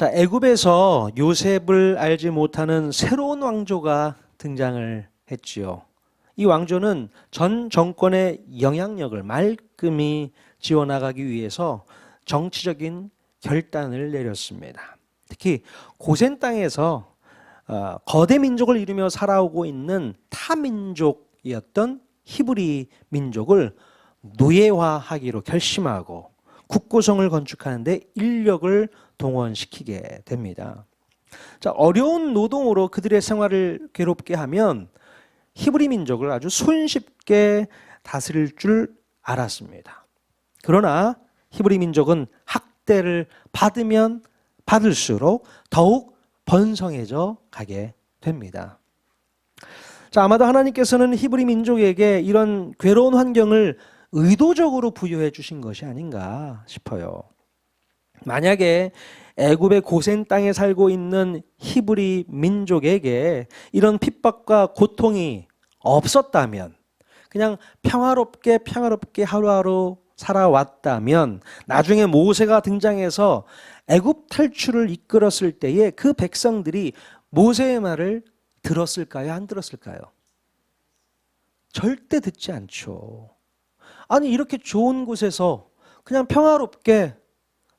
자, 애굽에서 요셉을 알지 못하는 새로운 왕조가 등장을 했지요. 이 왕조는 전 정권의 영향력을 말끔히 지워나가기 위해서 정치적인 결단을 내렸습니다. 특히 고센 땅에서 거대 민족을 이루며 살아오고 있는 타민족이었던 히브리 민족을 노예화하기로 결심하고 국고성을 건축하는데 인력을 동원시키게 됩니다. 자, 어려운 노동으로 그들의 생활을 괴롭게 하면 히브리 민족을 아주 손쉽게 다스릴 줄 알았습니다. 그러나 히브리 민족은 학대를 받으면 받을수록 더욱 번성해져 가게 됩니다. 자, 아마도 하나님께서는 히브리 민족에게 이런 괴로운 환경을 의도적으로 부여해 주신 것이 아닌가 싶어요. 만약에 애굽의 고센 땅에 살고 있는 히브리 민족에게 이런 핍박과 고통이 없었다면, 그냥 평화롭게 하루하루 살아왔다면, 나중에 모세가 등장해서 애굽 탈출을 이끌었을 때에 그 백성들이 모세의 말을 들었을까요? 안 들었을까요? 절대 듣지 않죠. 아니, 이렇게 좋은 곳에서 그냥 평화롭게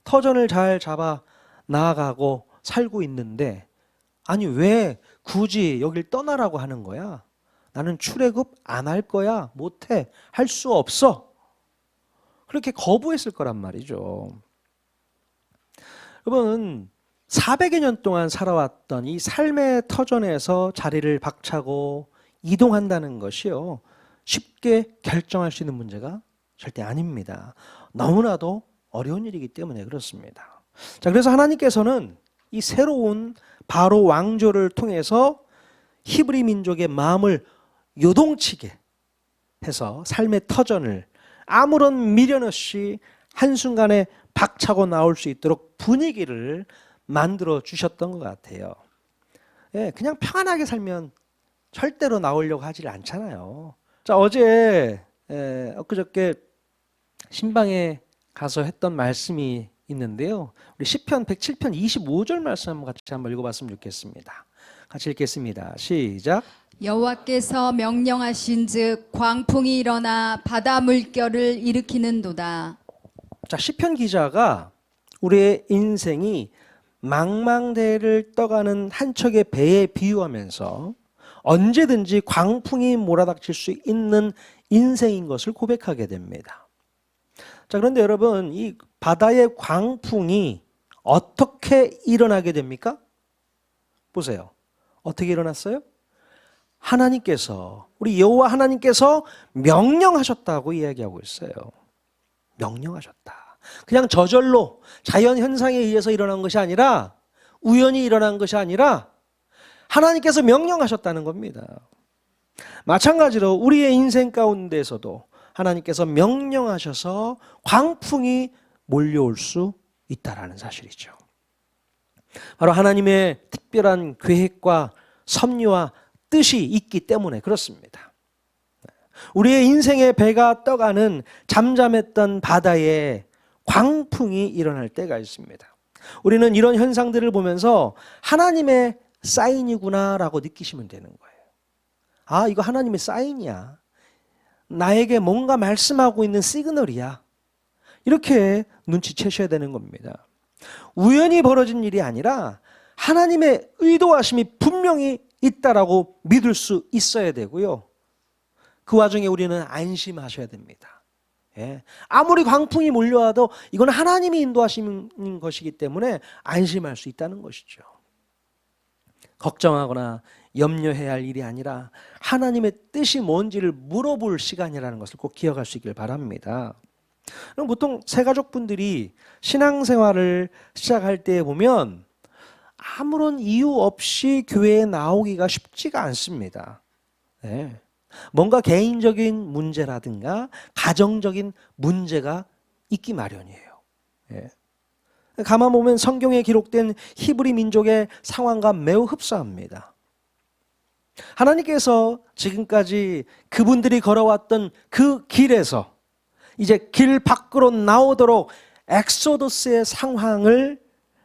터전을 잘 잡아 나아가고 살고 있는데, 아니 왜 굳이 여길 떠나라고 하는 거야? 나는 출애굽 안 할 거야. 못해. 할 수 없어. 그렇게 거부했을 거란 말이죠. 여러분, 400여 년 동안 살아왔던 이 삶의 터전에서 자리를 박차고 이동한다는 것이요, 쉽게 결정할 수 있는 문제가 절대 아닙니다. 너무나도 어려운 일이기 때문에 그렇습니다. 자, 그래서 하나님께서는 이 새로운 바로 왕조를 통해서 히브리 민족의 마음을 요동치게 해서 삶의 터전을 아무런 미련 없이 한순간에 박차고 나올 수 있도록 분위기를 만들어 주셨던 것 같아요. 예, 그냥 평안하게 살면 절대로 나오려고 하질 않잖아요. 자, 어제 엊그저께 신방에 가서 했던 말씀이 있는데요. 우리 시편 107편 25절 말씀 같이 한번 읽어봤으면 좋겠습니다. 같이 읽겠습니다. 시작. 여호와께서 명령하신즉 광풍이 일어나 바다 물결을 일으키는도다. 자, 시편 기자가 우리의 인생이 망망대해를 떠가는 한 척의 배에 비유하면서 언제든지 광풍이 몰아닥칠 수 있는 인생인 것을 고백하게 됩니다. 자, 그런데 여러분, 이 바다의 광풍이 어떻게 일어나게 됩니까? 보세요. 어떻게 일어났어요? 하나님께서, 우리 여호와 하나님께서 명령하셨다고 이야기하고 있어요. 명령하셨다. 그냥 저절로 자연 현상에 의해서 일어난 것이 아니라, 우연히 일어난 것이 아니라 하나님께서 명령하셨다는 겁니다. 마찬가지로 우리의 인생 가운데서도 하나님께서 명령하셔서 광풍이 몰려올 수 있다라는 사실이죠. 바로 하나님의 특별한 계획과 섭리와 뜻이 있기 때문에 그렇습니다. 우리의 인생의 배가 떠가는 잠잠했던 바다에 광풍이 일어날 때가 있습니다. 우리는 이런 현상들을 보면서 하나님의 사인이구나라고 느끼시면 되는 거예요. 아, 이거 하나님의 사인이야. 나에게 뭔가 말씀하고 있는 시그널이야. 이렇게 눈치채셔야 되는 겁니다. 우연히 벌어진 일이 아니라 하나님의 의도하심이 분명히 있다라고 믿을 수 있어야 되고요. 그 와중에 우리는 안심하셔야 됩니다. 예. 아무리 광풍이 몰려와도 이건 하나님이 인도하시는 것이기 때문에 안심할 수 있다는 것이죠. 걱정하거나 염려해야 할 일이 아니라 하나님의 뜻이 뭔지를 물어볼 시간이라는 것을 꼭 기억할 수 있길 바랍니다. 그럼 보통 새가족분들이 신앙생활을 시작할 때 보면 아무런 이유 없이 교회에 나오기가 쉽지가 않습니다. 네. 뭔가 개인적인 문제라든가 가정적인 문제가 있기 마련이에요. 네. 가만 보면 성경에 기록된 히브리 민족의 상황과 매우 흡사합니다. 하나님께서 지금까지 그분들이 걸어왔던 그 길에서 이제 길 밖으로 나오도록 엑소더스의 상황을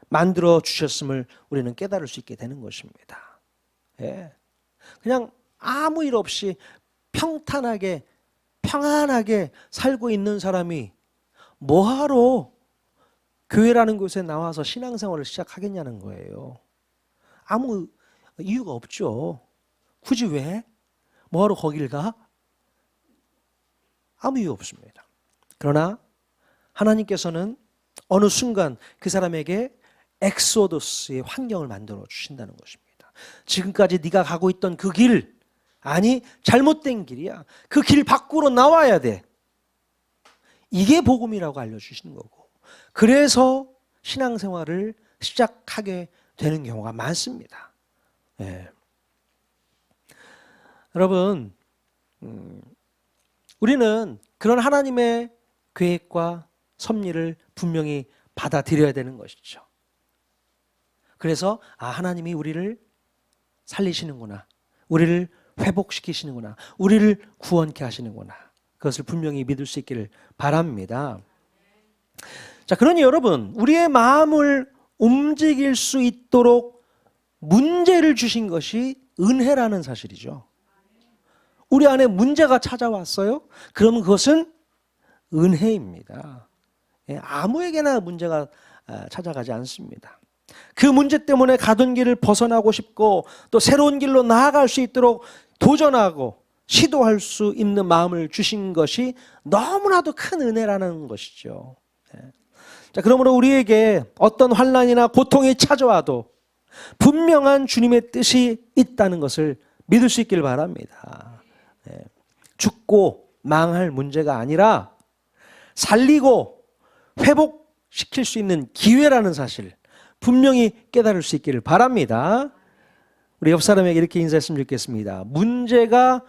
만들어 주셨음을 우리는 깨달을 수 있게 되는 것입니다. 예. 그냥 아무 일 없이 평탄하게 평안하게 살고 있는 사람이 뭐하러 교회라는 곳에 나와서 신앙생활을 시작하겠냐는 거예요. 아무 이유가 없죠. 굳이 왜? 뭐하러 거길 가? 아무 이유 없습니다. 그러나 하나님께서는 어느 순간 그 사람에게 엑소더스의 환경을 만들어 주신다는 것입니다. 지금까지 네가 가고 있던 그 길, 아니 잘못된 길이야. 그 길 밖으로 나와야 돼. 이게 복음이라고 알려주시는 거고, 그래서 신앙생활을 시작하게 되는 경우가 많습니다. 예. 여러분, 우리는 그런 하나님의 계획과 섭리를 분명히 받아들여야 되는 것이죠. 그래서 하나님이 우리를 살리시는구나, 우리를 회복시키시는구나, 우리를 구원케 하시는구나, 그것을 분명히 믿을 수 있기를 바랍니다. 자, 그러니 여러분, 우리의 마음을 움직일 수 있도록 문제를 주신 것이 은혜라는 사실이죠. 우리 안에 문제가 찾아왔어요? 그러면 그것은 은혜입니다. 아무에게나 문제가 찾아가지 않습니다. 그 문제 때문에 가던 길을 벗어나고 싶고 또 새로운 길로 나아갈 수 있도록 도전하고 시도할 수 있는 마음을 주신 것이 너무나도 큰 은혜라는 것이죠. 자, 그러므로 우리에게 어떤 환난이나 고통이 찾아와도 분명한 주님의 뜻이 있다는 것을 믿을 수 있길 바랍니다. 죽고 망할 문제가 아니라 살리고 회복시킬 수 있는 기회라는 사실 분명히 깨달을 수 있기를 바랍니다. 우리 옆 사람에게 이렇게 인사했으면 좋겠습니다. 문제가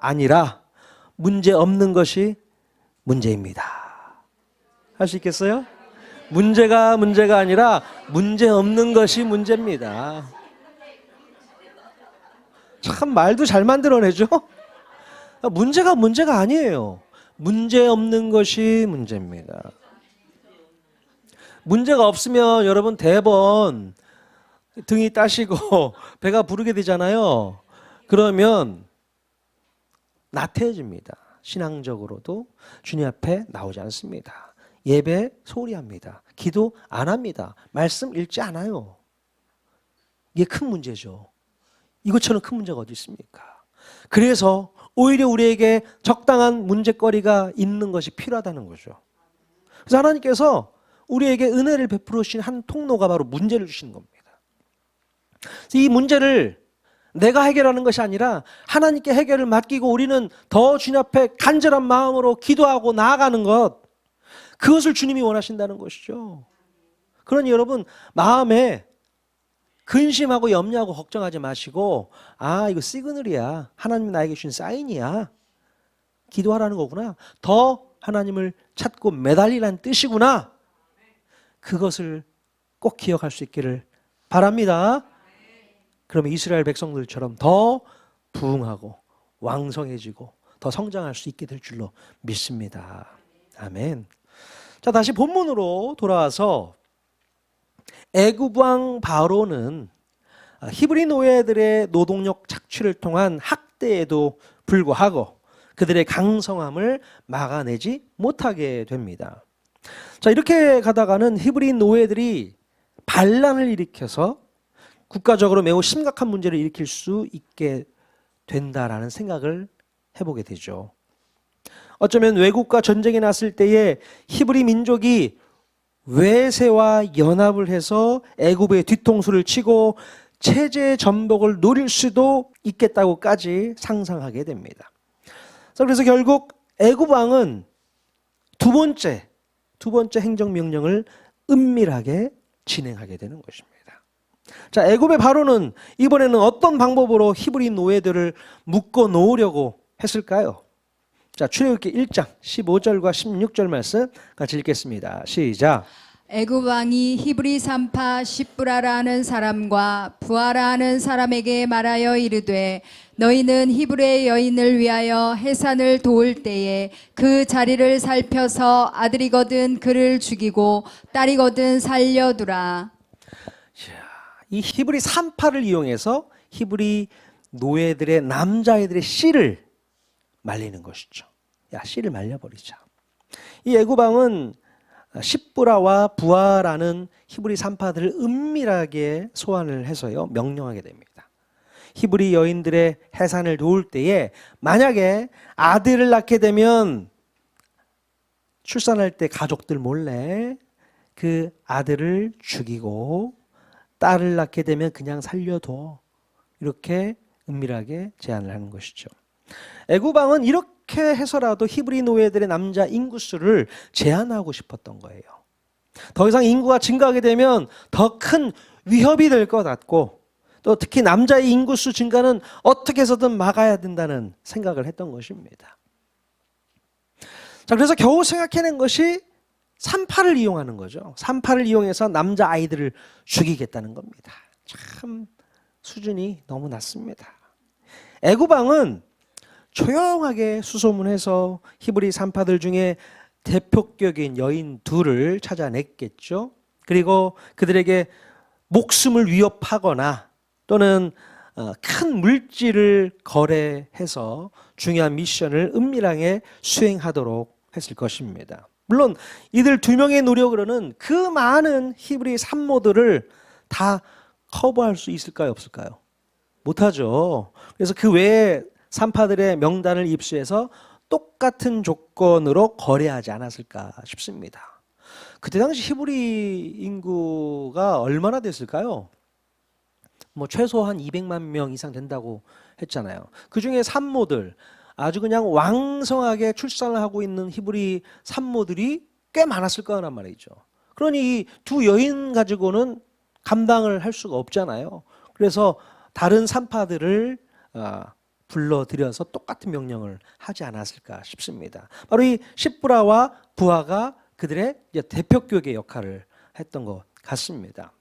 아니라 문제 없는 것이 문제입니다. 할 수 있겠어요? 문제가 아니라 문제 없는 것이 문제입니다. 참 말도 잘 만들어내죠? 문제가 아니에요. 문제 없는 것이 문제입니다. 문제가 없으면 여러분 대번 등이 따시고 배가 부르게 되잖아요. 그러면 나태해집니다. 신앙적으로도 주님 앞에 나오지 않습니다. 예배 소홀히 합니다. 기도 안 합니다. 말씀 읽지 않아요. 이게 큰 문제죠. 이것처럼 큰 문제가 어디 있습니까? 그래서 오히려 우리에게 적당한 문제거리가 있는 것이 필요하다는 거죠. 그래서 하나님께서 우리에게 은혜를 베풀어 주신 한 통로가 바로 문제를 주시는 겁니다. 이 문제를 내가 해결하는 것이 아니라 하나님께 해결을 맡기고 우리는 더 주님 앞에 간절한 마음으로 기도하고 나아가는 것, 그것을 주님이 원하신다는 것이죠. 그러니 여러분 마음에 근심하고 염려하고 걱정하지 마시고 이거 시그널이야, 하나님이 나에게 주신 사인이야, 기도하라는 거구나, 더 하나님을 찾고 매달리라는 뜻이구나, 그것을 꼭 기억할 수 있기를 바랍니다. 그러면 이스라엘 백성들처럼 더 부흥하고 왕성해지고 더 성장할 수 있게 될 줄로 믿습니다. 아멘. 자, 다시 본문으로 돌아와서 애굽 왕 바로는 히브리 노예들의 노동력 착취를 통한 학대에도 불구하고 그들의 강성함을 막아내지 못하게 됩니다. 자, 이렇게 가다가는 히브리 노예들이 반란을 일으켜서 국가적으로 매우 심각한 문제를 일으킬 수 있게 된다라는 생각을 해보게 되죠. 어쩌면 외국과 전쟁이 났을 때에 히브리 민족이 외세와 연합을 해서 애굽의 뒤통수를 치고 체제 전복을 노릴 수도 있겠다고까지 상상하게 됩니다. 그래서 결국 애굽 왕은 두 번째 행정명령을 은밀하게 진행하게 되는 것입니다. 자, 애굽의 바로는 이번에는 어떤 방법으로 히브리 노예들을 묶어 놓으려고 했을까요? 자, 출애굽기 1장 15절과 16절 말씀 같이 읽겠습니다. 시작. 애굽 왕이 히브리 산파 십브라라는 사람과 부하라는 사람에게 말하여 이르되 너희는 히브리의 여인을 위하여 해산을 도울 때에 그 자리를 살펴서 아들이거든 그를 죽이고 딸이거든 살려두라. 이 히브리 산파를 이용해서 히브리 노예들의 남자애들의 씨를 말리는 것이죠. 야, 씨를 말려버리자. 이 애굽 왕은 십브라와 부하라는 히브리 산파들을 은밀하게 소환을 해서요 명령하게 됩니다. 히브리 여인들의 해산을 도울 때에 만약에 아들을 낳게 되면 출산할 때 가족들 몰래 그 아들을 죽이고 딸을 낳게 되면 그냥 살려둬. 이렇게 은밀하게 제안을 하는 것이죠. 애굽 왕은 이렇게 해서라도 히브리 노예들의 남자 인구수를 제한하고 싶었던 거예요. 더 이상 인구가 증가하게 되면 더 큰 위협이 될 것 같고 또 특히 남자의 인구수 증가는 어떻게 해서든 막아야 된다는 생각을 했던 것입니다. 자, 그래서 겨우 생각해낸 것이 산파를 이용하는 거죠. 산파를 이용해서 남자 아이들을 죽이겠다는 겁니다. 참 수준이 너무 낮습니다. 애굽 왕은 조용하게 수소문해서 히브리 산파들 중에 대표격인 여인 둘을 찾아냈겠죠. 그리고 그들에게 목숨을 위협하거나 또는 큰 물질을 거래해서 중요한 미션을 은밀하게 수행하도록 했을 것입니다. 물론 이들 두 명의 노력으로는 그 많은 히브리 산모들을 다 커버할 수 있을까요, 없을까요? 못하죠. 그래서 그 외에 산파들의 명단을 입수해서 똑같은 조건으로 거래하지 않았을까 싶습니다. 그때 당시 히브리 인구가 얼마나 됐을까요? 뭐 최소한 200만 명 이상 된다고 했잖아요. 그 중에 산모들, 아주 그냥 왕성하게 출산을 하고 있는 히브리 산모들이 꽤 많았을 거란 말이죠. 그러니 이 두 여인 가지고는 감당을 할 수가 없잖아요. 그래서 다른 산파들을 불러들여서 똑같은 명령을 하지 않았을까 싶습니다. 바로 이 십브라와 부하가 그들의 대표격의 역할을 했던 것 같습니다.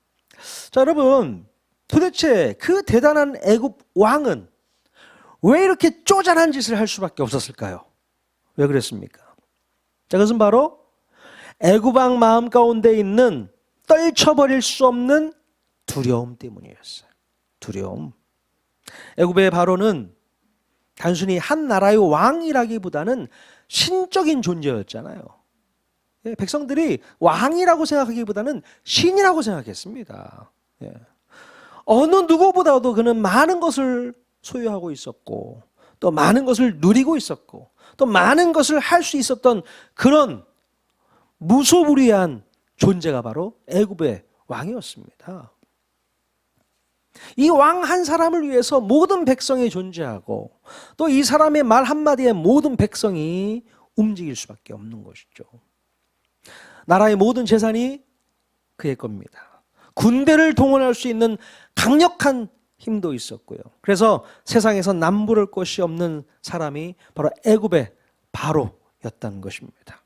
자, 여러분, 도대체 그 대단한 애굽 왕은 왜 이렇게 쪼잔한 짓을 할 수밖에 없었을까요? 왜 그랬습니까? 자, 그것은 바로 애굽 왕 마음 가운데 있는 떨쳐버릴 수 없는 두려움 때문이었어요. 두려움. 애굽의 바로는 단순히 한 나라의 왕이라기보다는 신적인 존재였잖아요. 예, 백성들이 왕이라고 생각하기보다는 신이라고 생각했습니다. 예. 어느 누구보다도 그는 많은 것을 소유하고 있었고 또 많은 것을 누리고 있었고 또 많은 것을 할 수 있었던 그런 무소불위한 존재가 바로 애굽의 왕이었습니다. 이 왕 한 사람을 위해서 모든 백성이 존재하고 또 이 사람의 말 한마디에 모든 백성이 움직일 수밖에 없는 것이죠. 나라의 모든 재산이 그의 겁니다. 군대를 동원할 수 있는 강력한 힘도 있었고요. 그래서 세상에서 남부를 곳이 없는 사람이 바로 애굽의 바로였다는 것입니다.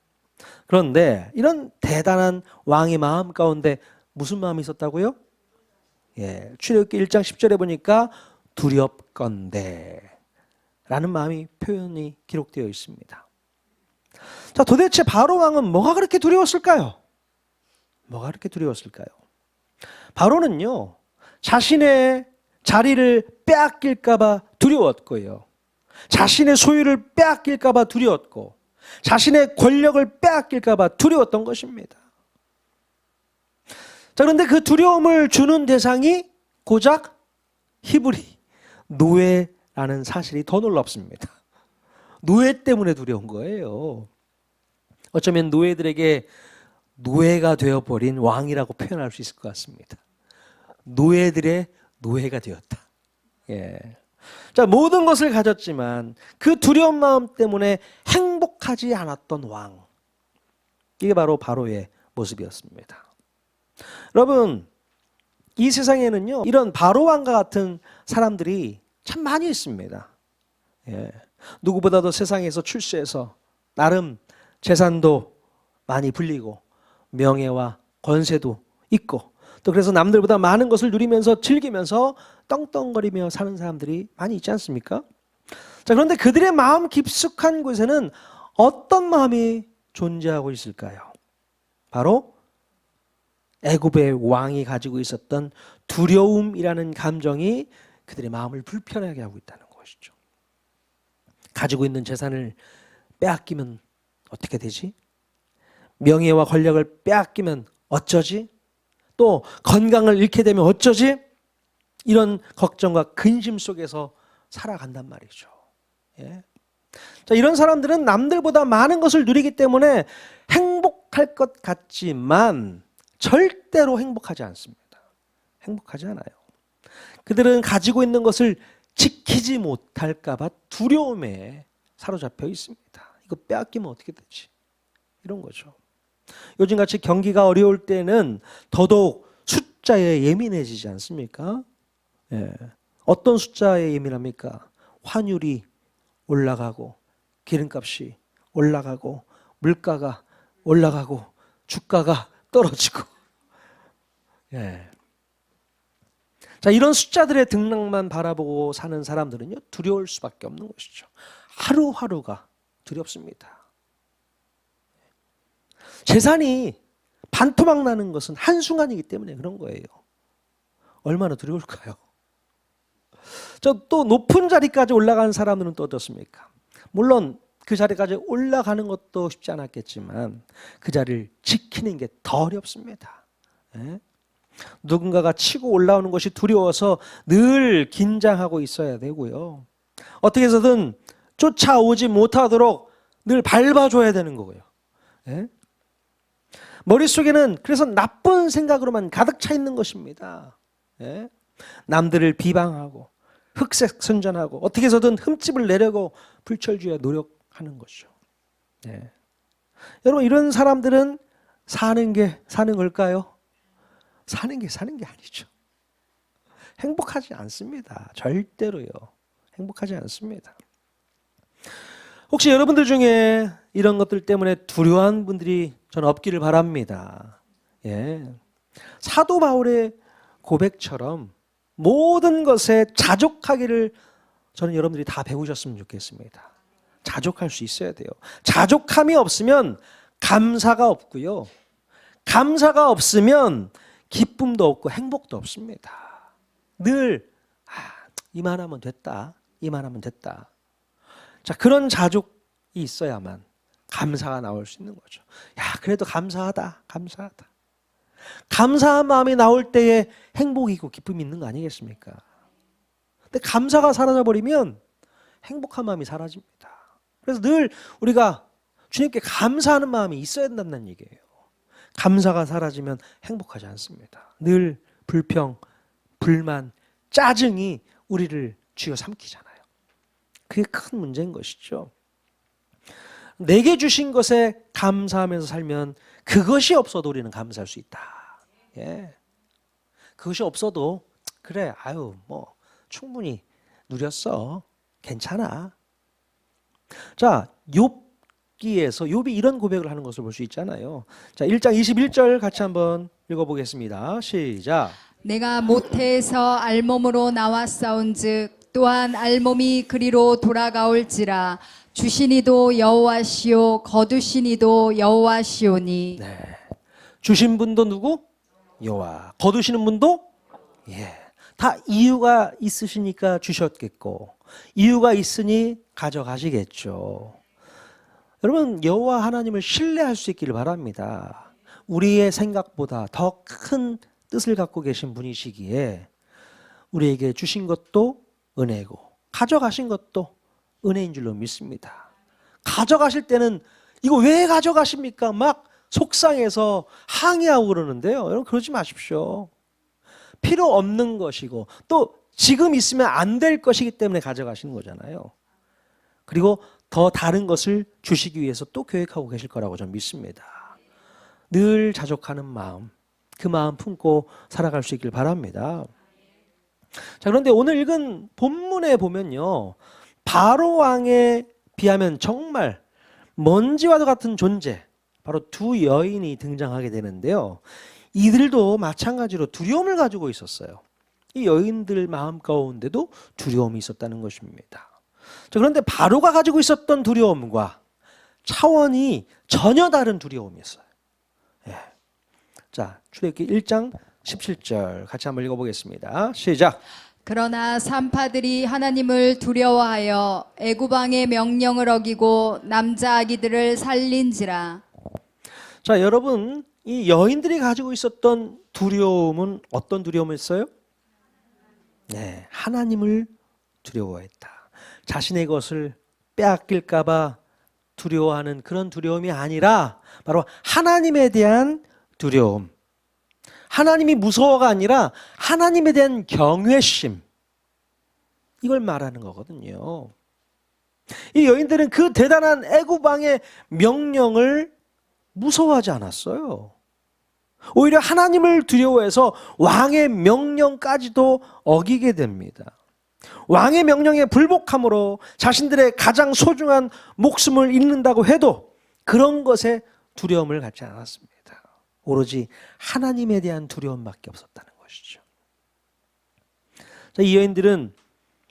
그런데 이런 대단한 왕의 마음 가운데 무슨 마음이 있었다고요? 예, 출애굽기 1장 10절에 보니까 두렵건대 라는 마음이 표현이 기록되어 있습니다. 자, 도대체 바로 왕은 뭐가 그렇게 두려웠을까요? 뭐가 그렇게 두려웠을까요? 바로는요, 자신의 자리를 빼앗길까 봐 두려웠고요. 자신의 소유를 빼앗길까 봐 두려웠고 자신의 권력을 빼앗길까 봐 두려웠던 것입니다. 자, 그런데 그 두려움을 주는 대상이 고작 히브리 노예라는 사실이 더 놀랍습니다. 노예 때문에 두려운 거예요. 어쩌면 노예들에게 노예가 되어버린 왕이라고 표현할 수 있을 것 같습니다. 노예들의 노예가 되었다. 예. 자, 모든 것을 가졌지만 그 두려운 마음 때문에 행복하지 않았던 왕. 이게 바로 바로의 모습이었습니다. 여러분, 이 세상에는요, 이런 바로 왕과 같은 사람들이 참 많이 있습니다. 예. 누구보다도 세상에서 출세해서 나름 재산도 많이 불리고 명예와 권세도 있고 또 그래서 남들보다 많은 것을 누리면서 즐기면서 떵떵거리며 사는 사람들이 많이 있지 않습니까? 자, 그런데 그들의 마음 깊숙한 곳에는 어떤 마음이 존재하고 있을까요? 바로 애굽의 왕이 가지고 있었던 두려움이라는 감정이 그들의 마음을 불편하게 하고 있다는 것이죠. 가지고 있는 재산을 빼앗기면 어떻게 되지? 명예와 권력을 빼앗기면 어쩌지? 또 건강을 잃게 되면 어쩌지? 이런 걱정과 근심 속에서 살아간단 말이죠. 예. 자, 이런 사람들은 남들보다 많은 것을 누리기 때문에 행복할 것 같지만 절대로 행복하지 않습니다. 행복하지 않아요. 그들은 가지고 있는 것을 지키지 못할까 봐 두려움에 사로잡혀 있습니다. 이거 빼앗기면 어떻게 되지? 이런 거죠. 요즘같이 경기가 어려울 때는 더더욱 숫자에 예민해지지 않습니까? 예. 어떤 숫자에 예민합니까? 환율이 올라가고 기름값이 올라가고 물가가 올라가고 주가가 떨어지고. 예. 자, 이런 숫자들의 등락만 바라보고 사는 사람들은요, 두려울 수밖에 없는 것이죠. 하루하루가 두렵습니다. 재산이 반토막 나는 것은 한순간이기 때문에 그런 거예요. 얼마나 두려울까요? 또 높은 자리까지 올라간 사람들은 또 어떻습니까? 물론 그 자리까지 올라가는 것도 쉽지 않았겠지만 그 자리를 지키는 게 더 어렵습니다. 예? 누군가가 치고 올라오는 것이 두려워서 늘 긴장하고 있어야 되고요. 어떻게 해서든 쫓아오지 못하도록 늘 밟아줘야 되는 거고요. 예? 머릿속에는 그래서 나쁜 생각으로만 가득 차 있는 것입니다. 예? 남들을 비방하고 흑색선전하고 어떻게 해서든 흠집을 내려고 불철주야 노력하는 것이죠. 예. 여러분, 이런 사람들은 사는 걸까요? 사는 게 아니죠. 행복하지 않습니다. 절대로요. 행복하지 않습니다. 혹시 여러분들 중에 이런 것들 때문에 두려워한 분들이 저는 없기를 바랍니다. 예. 사도 바울의 고백처럼 모든 것에 자족하기를 저는 여러분들이 다 배우셨으면 좋겠습니다. 자족할 수 있어야 돼요. 자족함이 없으면 감사가 없고요. 감사가 없으면 기쁨도 없고 행복도 없습니다. 늘 이만하면 됐다. 이만하면 됐다. 자, 그런 자족이 있어야만 감사가 나올 수 있는 거죠. 야, 그래도 감사하다. 감사하다. 감사한 마음이 나올 때에 행복이고 기쁨이 있는 거 아니겠습니까? 근데 감사가 사라져버리면 행복한 마음이 사라집니다. 그래서 늘 우리가 주님께 감사하는 마음이 있어야 된다는 얘기예요. 감사가 사라지면 행복하지 않습니다. 늘 불평, 불만, 짜증이 우리를 쥐어 삼키잖아요. 그게 큰 문제인 것이죠. 내게 주신 것에 감사하면서 살면 그것이 없어도 우리는 감사할 수 있다. 예. 그것이 없어도 그래, 뭐 충분히 누렸어. 괜찮아. 자, 욥기에서 욥이 이런 고백을 하는 것을 볼 수 있잖아요. 자, 1장 21절 같이 한번 읽어보겠습니다. 시작. 내가 모태에서 알몸으로 나왔사온즉 또한 알몸이 그리로 돌아가올지라 주시니도 여호와시오 거두시니도 여호와시오니. 네. 주신 분도 누구? 여호와. 거두시는 분도? 예. 다 이유가 있으시니까 주셨겠고 이유가 있으니 가져가시겠죠. 여러분, 여호와 하나님을 신뢰할 수 있기를 바랍니다. 우리의 생각보다 더 큰 뜻을 갖고 계신 분이시기에 우리에게 주신 것도 은혜고 가져가신 것도 은혜인 줄로 믿습니다. 가져가실 때는 이거 왜 가져가십니까? 막 속상해서 항의하고 그러는데요. 여러분, 그러지 마십시오. 필요 없는 것이고 또 지금 있으면 안 될 것이기 때문에 가져가시는 거잖아요. 그리고 더 다른 것을 주시기 위해서 또 계획하고 계실 거라고 저는 믿습니다. 늘 자족하는 마음, 그 마음 품고 살아갈 수 있길 바랍니다. 자, 그런데 오늘 읽은 본문에 보면요, 바로 왕에 비하면 정말 먼지와도 같은 존재, 바로 두 여인이 등장하게 되는데요. 이들도 마찬가지로 두려움을 가지고 있었어요. 이 여인들 마음 가운데도 두려움이 있었다는 것입니다. 자, 그런데 바로가 가지고 있었던 두려움과 차원이 전혀 다른 두려움이었어요. 예. 자, 출애굽기 1장 17절 같이 한번 읽어보겠습니다. 시작. 그러나 산파들이 하나님을 두려워하여 애굽 왕의 명령을 어기고 남자 아기들을 살린지라. 자, 여러분, 이 여인들이 가지고 있었던 두려움은 어떤 두려움이었어요? 네, 하나님을 두려워했다. 자신의 것을 빼앗길까봐 두려워하는 그런 두려움이 아니라 바로 하나님에 대한 두려움. 하나님이 무서워가 아니라 하나님에 대한 경외심. 이걸 말하는 거거든요. 이 여인들은 그 대단한 애굽 왕의 명령을 무서워하지 않았어요. 오히려 하나님을 두려워해서 왕의 명령까지도 어기게 됩니다. 왕의 명령에 불복함으로 자신들의 가장 소중한 목숨을 잃는다고 해도 그런 것에 두려움을 갖지 않았습니다. 오로지 하나님에 대한 두려움밖에 없었다는 것이죠. 자, 이 여인들은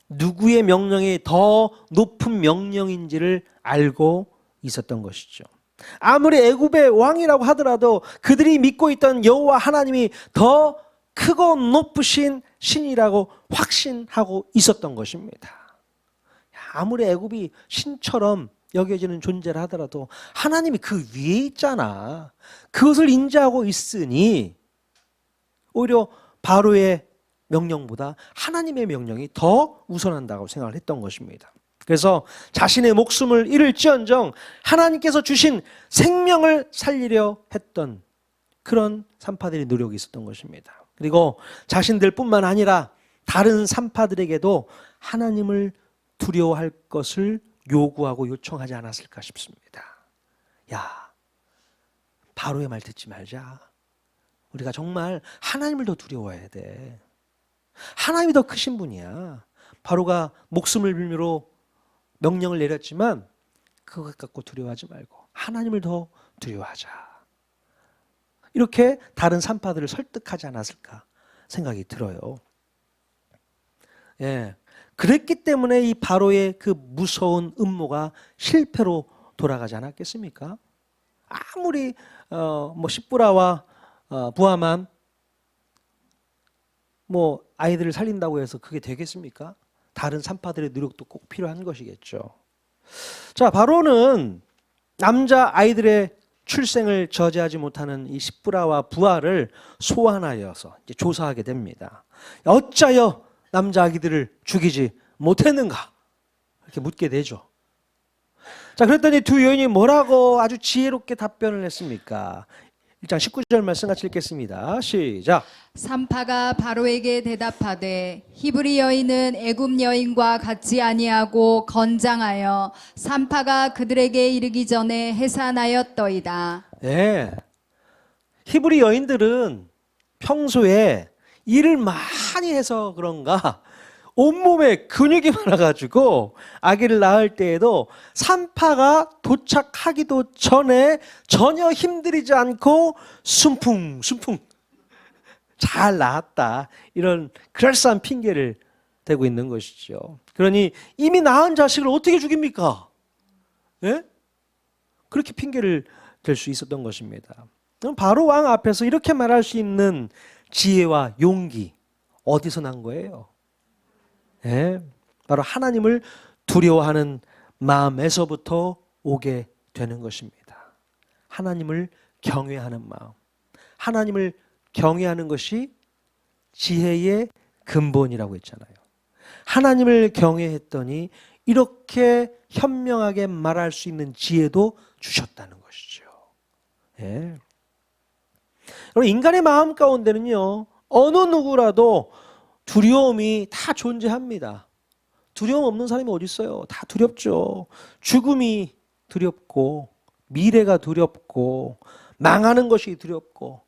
누구의 명령이 더 높은 명령인지를 알고 있었던 것이죠. 아무리 애굽의 왕이라고 하더라도 그들이 믿고 있던 여호와 하나님이 더 크고 높으신 신이라고 확신하고 있었던 것입니다. 아무리 애굽이 신처럼 여겨지는 존재를 하더라도 하나님이 그 위에 있잖아. 그것을 인지하고 있으니 오히려 바로의 명령보다 하나님의 명령이 더 우선한다고 생각을 했던 것입니다. 그래서 자신의 목숨을 잃을지언정 하나님께서 주신 생명을 살리려 했던 그런 산파들의 노력이 있었던 것입니다. 그리고 자신들뿐만 아니라 다른 산파들에게도 하나님을 두려워할 것을 요구하고 요청하지 않았을까 싶습니다. 야, 바로의 말 듣지 말자. 우리가 정말 하나님을 더 두려워해야 돼. 하나님이 더 크신 분이야. 바로가 목숨을 빌미로 명령을 내렸지만 그것 갖고 두려워하지 말고 하나님을 더 두려워하자. 이렇게 다른 산파들을 설득하지 않았을까 생각이 들어요. 예. 그랬기 때문에 이 바로의 그 무서운 음모가 실패로 돌아가지 않았겠습니까? 아무리 십부라와 부하만 아이들을 살린다고 해서 그게 되겠습니까? 다른 산파들의 노력도 꼭 필요한 것이겠죠. 자, 바로는 남자 아이들의 출생을 저지하지 못하는 이 십부라와 부하를 소환하여서 이제 조사하게 됩니다. 어찌하여 남자 아기들을 죽이지 못했는가? 이렇게 묻게 되죠. 자, 그랬더니 두 여인이 뭐라고 아주 지혜롭게 답변을 했습니까? 1장 19절 말씀 같이 읽겠습니다. 시작. 산파가 바로에게 대답하되 히브리 여인은 애굽 여인과 같지 아니하고 건장하여 산파가 그들에게 이르기 전에 해산하였더이다. 네. 히브리 여인들은 평소에 일을 많이 해서 그런가 온몸에 근육이 많아가지고 아기를 낳을 때에도 산파가 도착하기도 전에 전혀 힘들이지 않고 순풍순풍 잘 낳았다, 이런 그럴싸한 핑계를 대고 있는 것이죠. 그러니 이미 낳은 자식을 어떻게 죽입니까? 예? 그렇게 핑계를 댈 수 있었던 것입니다. 그럼 바로 왕 앞에서 이렇게 말할 수 있는 지혜와 용기 어디서 난 거예요? 예, 바로 하나님을 두려워하는 마음에서부터 오게 되는 것입니다. 하나님을 경외하는 마음. 하나님을 경외하는 것이 지혜의 근본이라고 했잖아요. 하나님을 경외했더니 이렇게 현명하게 말할 수 있는 지혜도 주셨다는 것이죠. 예. 인간의 마음 가운데는요, 어느 누구라도 두려움이 다 존재합니다. 두려움 없는 사람이 어디 있어요? 다 두렵죠. 죽음이 두렵고, 미래가 두렵고, 망하는 것이 두렵고,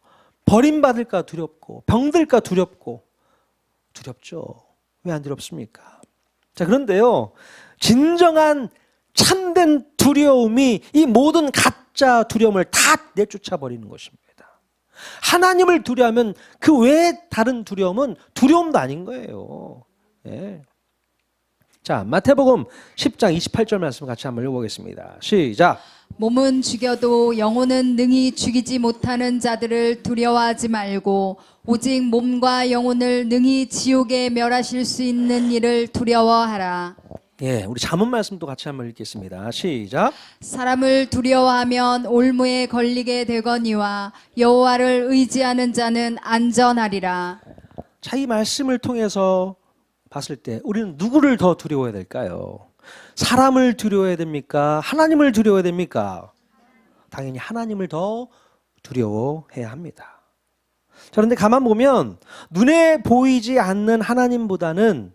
버림받을까 두렵고, 병들까 두렵고, 두렵죠. 왜 안 두렵습니까? 자, 그런데요, 진정한 참된 두려움이 이 모든 가짜 두려움을 다 내쫓아 버리는 것입니다. 하나님을 두려워하면 그 외에 다른 두려움은 두려움도 아닌 거예요. 예. 자, 마태복음 10장 28절 말씀 같이 한번 읽어보겠습니다. 시작. 몸은 죽여도 영혼은 능히 죽이지 못하는 자들을 두려워하지 말고 오직 몸과 영혼을 능히 지옥에 멸하실 수 있는 이를 두려워하라. 예, 우리 잠언 말씀도 같이 한번 읽겠습니다. 시작. 사람을 두려워하면 올무에 걸리게 되거니와 여호와를 의지하는 자는 안전하리라. 자, 이 말씀을 통해서 봤을 때 우리는 누구를 더 두려워해야 될까요? 사람을 두려워해야 됩니까? 하나님을 두려워해야 됩니까? 당연히 하나님을 더 두려워해야 합니다. 자, 그런데 가만 보면 눈에 보이지 않는 하나님보다는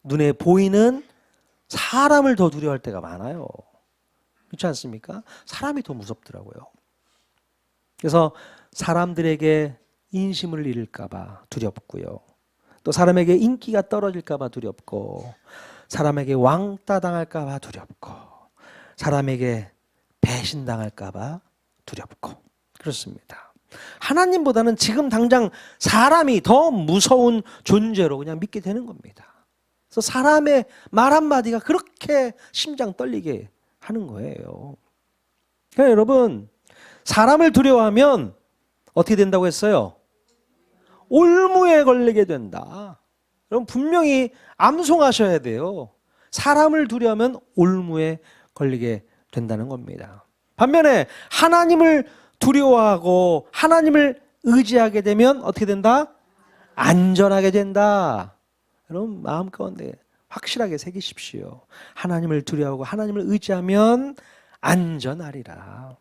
눈에 보이는 사람을 더 두려워할 때가 많아요. 그렇지 않습니까? 사람이 더 무섭더라고요. 그래서 사람들에게 인심을 잃을까 봐 두렵고요. 또 사람에게 인기가 떨어질까 봐 두렵고, 사람에게 왕따 당할까 봐 두렵고, 사람에게 배신당할까 봐 두렵고, 그렇습니다. 하나님보다는 지금 당장 사람이 더 무서운 존재로 그냥 믿게 되는 겁니다. 그래서 사람의 말 한마디가 그렇게 심장 떨리게 하는 거예요. 그러니까 여러분, 사람을 두려워하면 어떻게 된다고 했어요? 올무에 걸리게 된다. 여러분 분명히 암송하셔야 돼요. 사람을 두려워하면 올무에 걸리게 된다는 겁니다. 반면에 하나님을 두려워하고 하나님을 의지하게 되면 어떻게 된다? 안전하게 된다. 여러분 마음 가운데 확실하게 새기십시오. 하나님을 두려워하고 하나님을 의지하면 안전하리라.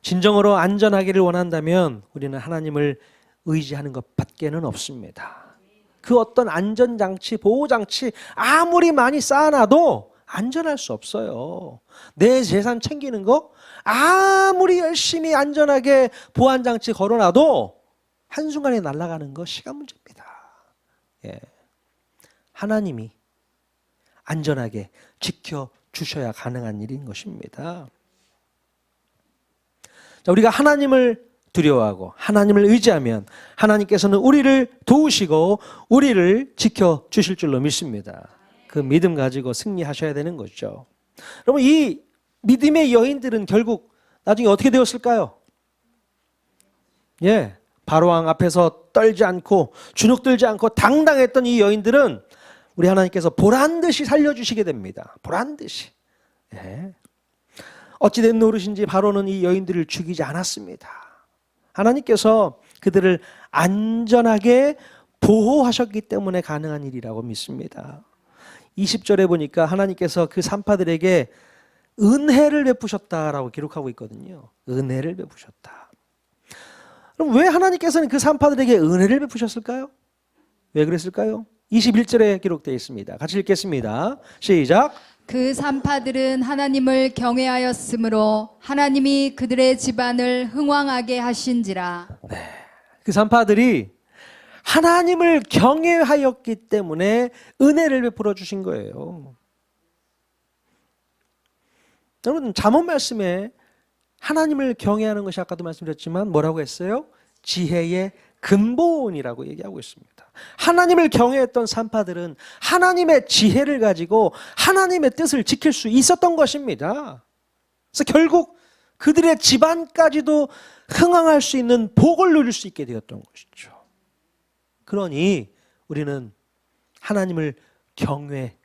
진정으로 안전하기를 원한다면 우리는 하나님을 의지하는 것밖에는 없습니다. 그 어떤 안전장치, 보호장치 아무리 많이 쌓아놔도 안전할 수 없어요. 내 재산 챙기는 거 아무리 열심히 안전하게 보안장치 걸어놔도 한순간에 날아가는 거 시간 문제입니다. 예. 하나님이 안전하게 지켜주셔야 가능한 일인 것입니다. 자, 우리가 하나님을 두려워하고 하나님을 의지하면 하나님께서는 우리를 도우시고 우리를 지켜주실 줄로 믿습니다. 그 믿음 가지고 승리하셔야 되는 거죠. 여러분 이 믿음의 여인들은 결국 나중에 어떻게 되었을까요? 예, 바로왕 앞에서 떨지 않고 주눅들지 않고 당당했던 이 여인들은 우리 하나님께서 보란듯이 살려주시게 됩니다. 보란듯이. 예. 어찌된 노릇인지 바로는 이 여인들을 죽이지 않았습니다. 하나님께서 그들을 안전하게 보호하셨기 때문에 가능한 일이라고 믿습니다. 20절에 보니까 하나님께서 그 산파들에게 은혜를 베푸셨다라고 기록하고 있거든요. 은혜를 베푸셨다. 그럼 왜 하나님께서는 그 산파들에게 은혜를 베푸셨을까요? 왜 그랬을까요? 21절에 기록되어 있습니다. 같이 읽겠습니다. 시작. 그 산파들은 하나님을 경외하였으므로 하나님이 그들의 집안을 흥왕하게 하신지라. 그 산파들이 하나님을 경외하였기 때문에 은혜를 베풀어 주신 거예요. 여러분 잠언 말씀에 하나님을 경외하는 것이 아까도 말씀드렸지만 뭐라고 했어요? 지혜의 근본이라고 얘기하고 있습니다. 하나님을 경외했던 산파들은 하나님의 지혜를 가지고 하나님의 뜻을 지킬 수 있었던 것입니다. 그래서 결국 그들의 집안까지도 흥황할 수 있는 복을 누릴 수 있게 되었던 것이죠. 그러니 우리는 하나님을 경외할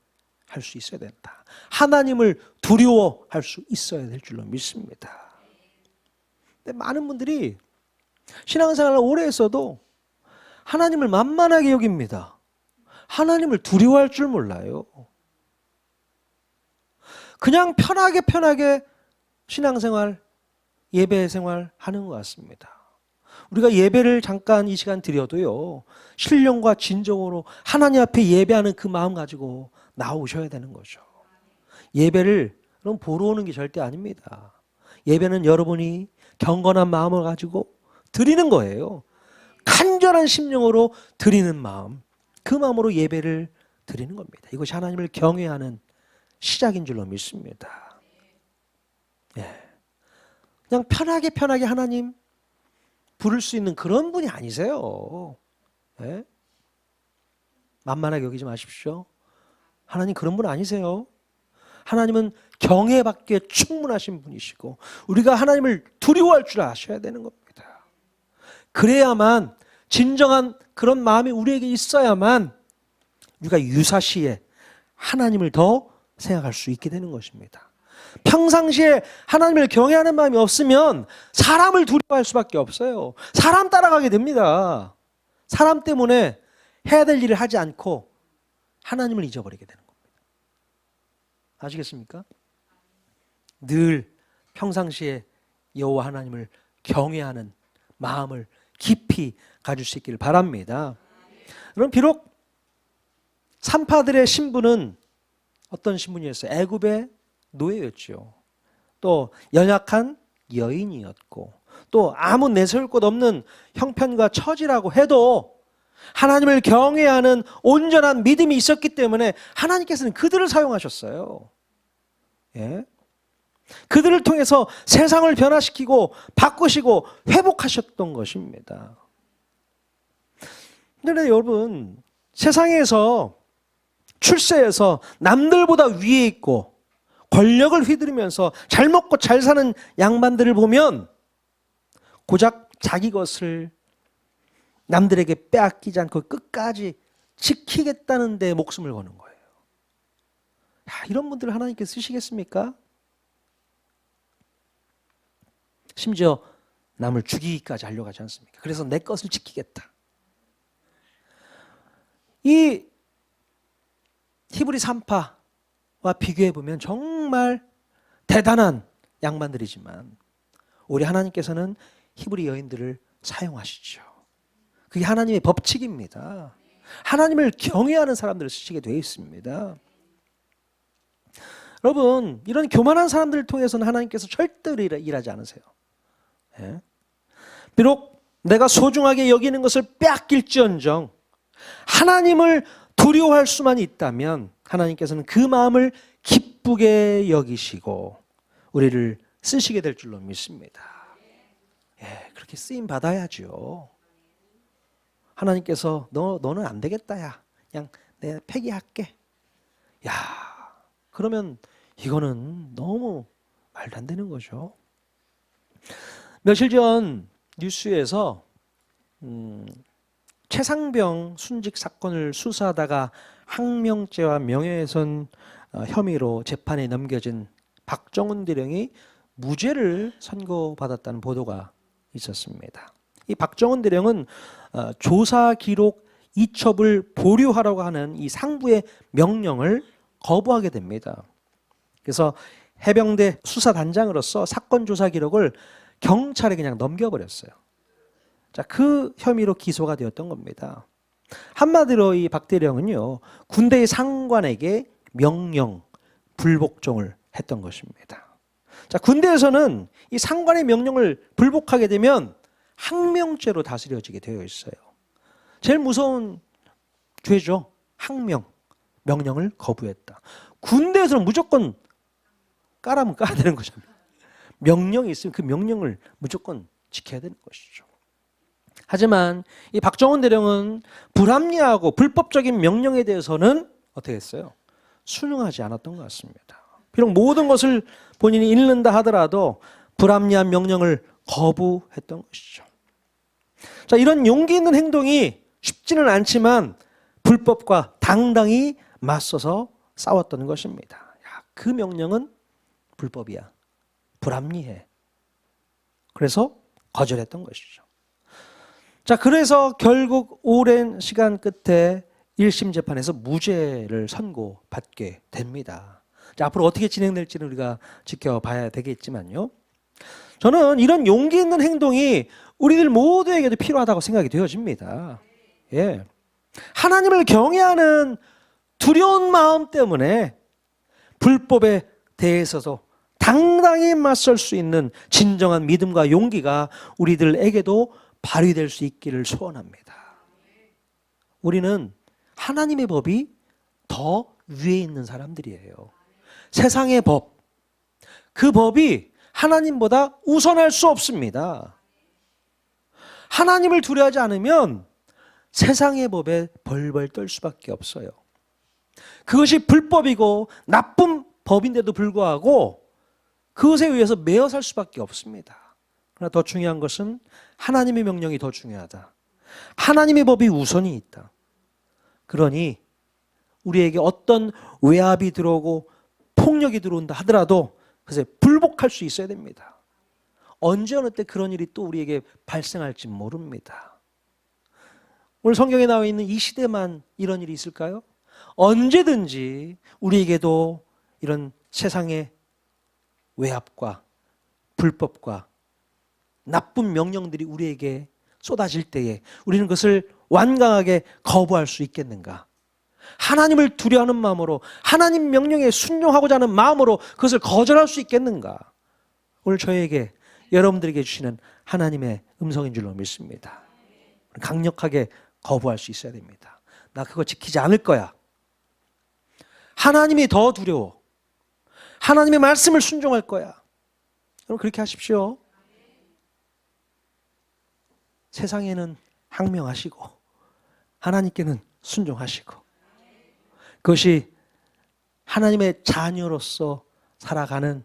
수 있어야 된다. 하나님을 두려워할 수 있어야 될 줄로 믿습니다. 근데 많은 분들이 신앙생활을 오래 했어도 하나님을 만만하게 여깁니다. 하나님을 두려워할 줄 몰라요. 그냥 편하게 신앙생활, 예배생활 하는 것 같습니다. 우리가 예배를 잠깐 이 시간 드려도요, 신령과 진정으로 하나님 앞에 예배하는 그 마음 가지고 나오셔야 되는 거죠. 예배를 그럼 보러 오는 게 절대 아닙니다. 예배는 여러분이 경건한 마음을 가지고 드리는 거예요. 간절한 심령으로 드리는 마음, 그 마음으로 예배를 드리는 겁니다. 이것이 하나님을 경외하는 시작인 줄로 믿습니다. 예. 그냥 편하게 하나님 부를 수 있는 그런 분이 아니세요. 예? 만만하게 여기지 마십시오. 하나님 그런 분 아니세요. 하나님은 경외받기에 충분하신 분이시고 우리가 하나님을 두려워할 줄 아셔야 되는 겁니다. 그래야만 진정한 그런 마음이 우리에게 있어야만 우리가 유사시에 하나님을 더 생각할 수 있게 되는 것입니다. 평상시에 하나님을 경외하는 마음이 없으면 사람을 두려워할 수밖에 없어요. 사람 따라가게 됩니다. 사람 때문에 해야 될 일을 하지 않고 하나님을 잊어버리게 되는 겁니다. 아시겠습니까? 늘 평상시에 여호와 하나님을 경외하는 마음을 깊이 가질 수 있기를 바랍니다. 그럼 비록 산파들의 신분은 어떤 신분이었어요? 애굽의 노예였죠. 또 연약한 여인이었고 또 아무 내세울 곳 없는 형편과 처지라고 해도 하나님을 경외하는 온전한 믿음이 있었기 때문에 하나님께서는 그들을 사용하셨어요. 예? 그들을 통해서 세상을 변화시키고 바꾸시고 회복하셨던 것입니다. 그런데 여러분, 세상에서 출세해서 남들보다 위에 있고 권력을 휘두르면서 잘 먹고 잘 사는 양반들을 보면 고작 자기 것을 남들에게 빼앗기지 않고 끝까지 지키겠다는 데 목숨을 거는 거예요. 야, 이런 분들을 하나님께서 쓰시겠습니까? 심지어 남을 죽이기까지 하려고 하지 않습니까? 그래서 내 것을 지키겠다. 이 히브리 3파와 비교해 보면 정말 대단한 양반들이지만 우리 하나님께서는 히브리 여인들을 사용하시죠. 그게 하나님의 법칙입니다. 하나님을 경외하는 사람들을 쓰시게 되어 있습니다. 여러분, 이런 교만한 사람들을 통해서는 하나님께서 절대로 일하지 않으세요. 예? 비록 내가 소중하게 여기는 것을 빼앗길지언정 하나님을 두려워할 수만 있다면 하나님께서는 그 마음을 기쁘게 여기시고 우리를 쓰시게 될 줄로 믿습니다. 예, 그렇게 쓰임 받아야죠. 하나님께서 너는 안 되겠다 야. 그냥 내가 폐기할게. 야, 그러면 이거는 너무 말도 안 되는 거죠. 며칠 전 뉴스에서 최상병 순직 사건을 수사하다가 항명죄와 명예훼손 혐의로 재판에 넘겨진 박정훈 대령이 무죄를 선고받았다는 보도가 있었습니다. 이 박정훈 대령은 조사 기록 이첩을 보류하라고 하는 이 상부의 명령을 거부하게 됩니다. 그래서 해병대 수사단장으로서 사건 조사 기록을 경찰에 그냥 넘겨버렸어요. 자, 그 혐의로 기소가 되었던 겁니다. 한마디로 이 박 대령은요, 군대의 상관에게 명령 불복종을 했던 것입니다. 자, 군대에서는 이 상관의 명령을 불복하게 되면 항명죄로 다스려지게 되어 있어요. 제일 무서운 죄죠. 항명. 명령을 거부했다. 군대에서는 무조건 까라면 까야 되는 거잖아요. 명령이 있으면 그 명령을 무조건 지켜야 되는 것이죠. 하지만 이 박정훈 대령은 불합리하고 불법적인 명령에 대해서는 어떻게 했어요? 순응하지 않았던 것 같습니다. 비록 모든 것을 본인이 잃는다 하더라도 불합리한 명령을 거부했던 것이죠. 자, 이런 용기 있는 행동이 쉽지는 않지만 불법과 당당히 맞서서 싸웠던 것입니다. 야, 그 명령은 불법이야. 불합리해. 그래서 거절했던 것이죠. 자, 그래서 결국 오랜 시간 끝에 1심 재판에서 무죄를 선고받게 됩니다. 자, 앞으로 어떻게 진행될지는 우리가 지켜봐야 되겠지만요. 저는 이런 용기 있는 행동이 우리들 모두에게도 필요하다고 생각이 되어집니다. 예. 하나님을 경외하는 두려운 마음 때문에 불법에 대해서도 당당히 맞설 수 있는 진정한 믿음과 용기가 우리들에게도 발휘될 수 있기를 소원합니다. 우리는 하나님의 법이 더 위에 있는 사람들이에요. 세상의 법, 그 법이 하나님보다 우선할 수 없습니다. 하나님을 두려워하지 않으면 세상의 법에 벌벌 떨 수밖에 없어요. 그것이 불법이고 나쁜 법인데도 불구하고 그것에 의해서 매어 살 수밖에 없습니다. 그러나 더 중요한 것은 하나님의 명령이 더 중요하다. 하나님의 법이 우선이 있다. 그러니 우리에게 어떤 외압이 들어오고 폭력이 들어온다 하더라도 그것에 불복할 수 있어야 됩니다. 언제 어느 때 그런 일이 또 우리에게 발생할지 모릅니다. 오늘 성경에 나와 있는 이 시대만 이런 일이 있을까요? 언제든지 우리에게도 이런 세상의 외압과 불법과 나쁜 명령들이 우리에게 쏟아질 때에 우리는 그것을 완강하게 거부할 수 있겠는가? 하나님을 두려워하는 마음으로 하나님 명령에 순종하고자 하는 마음으로 그것을 거절할 수 있겠는가? 오늘 저에게 여러분들에게 주시는 하나님의 음성인 줄로 믿습니다. 강력하게 거부할 수 있어야 됩니다. 나 그거 지키지 않을 거야. 하나님이 더 두려워. 하나님의 말씀을 순종할 거야. 여러분 그렇게 하십시오. 세상에는 항명하시고 하나님께는 순종하시고 그것이 하나님의 자녀로서 살아가는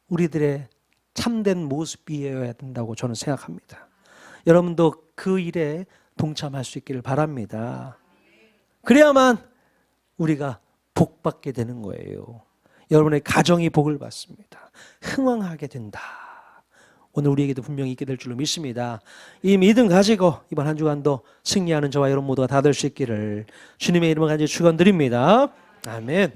우리들의 참된 모습이어야 된다고 저는 생각합니다. 여러분도 그 일에 동참할 수 있기를 바랍니다. 그래야만 우리가 복받게 되는 거예요. 여러분의 가정이 복을 받습니다. 흥왕하게 된다. 오늘 우리에게도 분명히 있게 될 줄로 믿습니다. 이 믿음 가지고 이번 한 주간도 승리하는 저와 여러분 모두가 다 될 수 있기를 주님의 이름을 가지고 축원드립니다. 아멘.